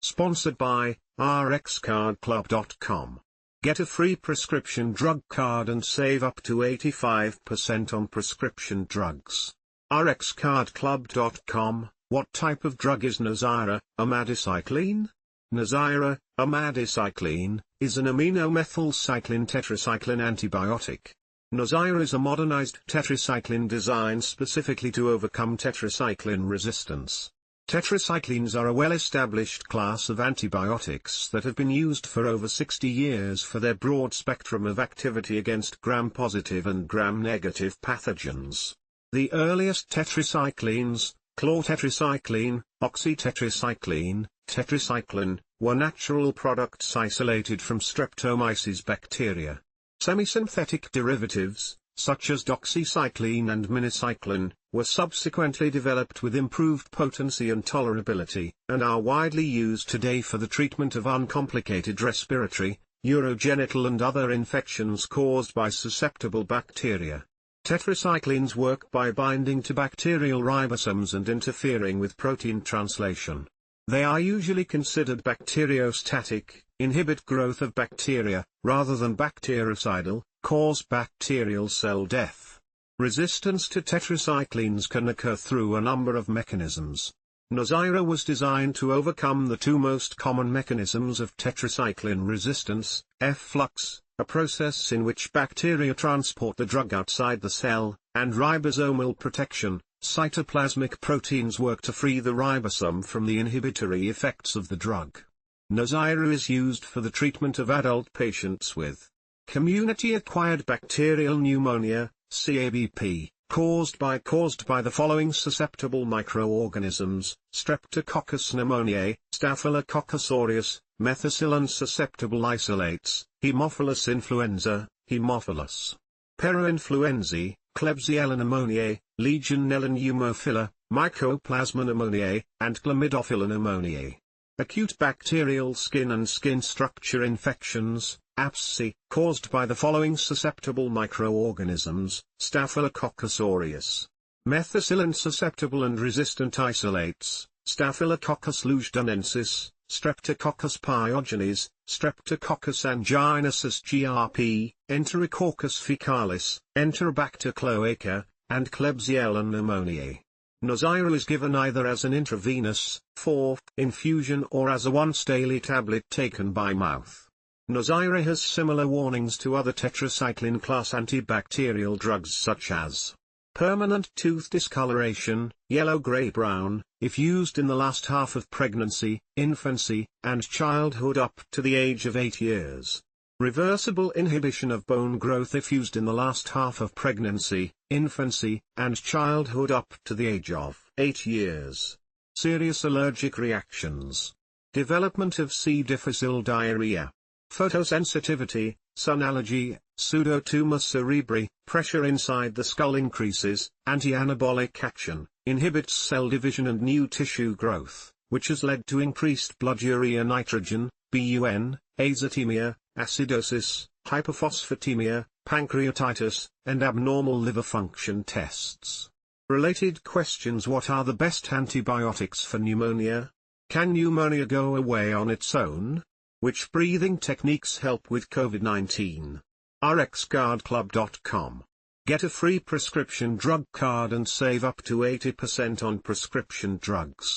Sponsored by RxCardClub.com. Get a free prescription drug card and save up to 85% on prescription drugs. RxCardClub.com. What type of drug is Nuzyra Omadacycline? Nuzyra Omadacycline is an aminomethylcycline tetracycline antibiotic. Nuzyra is a modernized tetracycline designed specifically to overcome tetracycline resistance. Tetracyclines are a well-established class of antibiotics that have been used for over 60 years for their broad spectrum of activity against gram-positive and gram-negative pathogens. The earliest tetracyclines, chlortetracycline, oxytetracycline, tetracycline, were natural products isolated from Streptomyces bacteria. Semisynthetic derivatives, such as doxycycline and minocycline, were subsequently developed with improved potency and tolerability, and are widely used today for the treatment of uncomplicated respiratory, urogenital and other infections caused by susceptible bacteria. Tetracyclines work by binding to bacterial ribosomes and interfering with protein translation. They are usually considered bacteriostatic, inhibit growth of bacteria, rather than bactericidal, cause bacterial cell death. Resistance to tetracyclines can occur through a number of mechanisms. Nuzyra was designed to overcome the two most common mechanisms of tetracycline resistance: efflux, a process in which bacteria transport the drug outside the cell, and ribosomal protection. Cytoplasmic proteins work to free the ribosome from the inhibitory effects of the drug. Nuzyra is used for the treatment of adult patients with community-acquired bacterial pneumonia, CABP, caused by the following susceptible microorganisms: Streptococcus pneumoniae, Staphylococcus aureus, methicillin susceptible isolates, Haemophilusparainfluenzae, Haemophilus. Klebsiella pneumoniae, Legionella pneumophila, Mycoplasma pneumoniae, and Chlamydophila pneumoniae. Acute bacterial skin and skin structure infections, abscessi, caused by the following susceptible microorganisms: Staphylococcus aureus. Methicillin susceptible and resistant isolates, Staphylococcus lugdunensis, Streptococcus pyogenes, Streptococcus anginosus GRP, Enterococcus fecalis, Enterobacter cloaca, and Klebsiella pneumoniae. Nuzyra is given either as an intravenous, infusion or as a once-daily tablet taken by mouth. Nuzyra has similar warnings to other tetracycline class antibacterial drugs such as permanent tooth discoloration, yellow-gray-brown, if used in the last half of pregnancy, infancy, and childhood up to the age of 8 years. Reversible inhibition of bone growth if used in the last half of pregnancy, infancy, and childhood up to the age of 8 years. Serious allergic reactions. Development of C. difficile diarrhea. Photosensitivity, sun allergy, pseudotumor cerebri, pressure inside the skull increases, anti-anabolic action, inhibits cell division and new tissue growth, which has led to increased blood urea nitrogen, BUN, azotemia, acidosis, hypophosphatemia, pancreatitis, and abnormal liver function tests. Related questions: what are the best antibiotics for pneumonia? Can pneumonia go away on its own? Which breathing techniques help with COVID-19? RxCardClub.com. Get a free prescription drug card and save up to 80% on prescription drugs.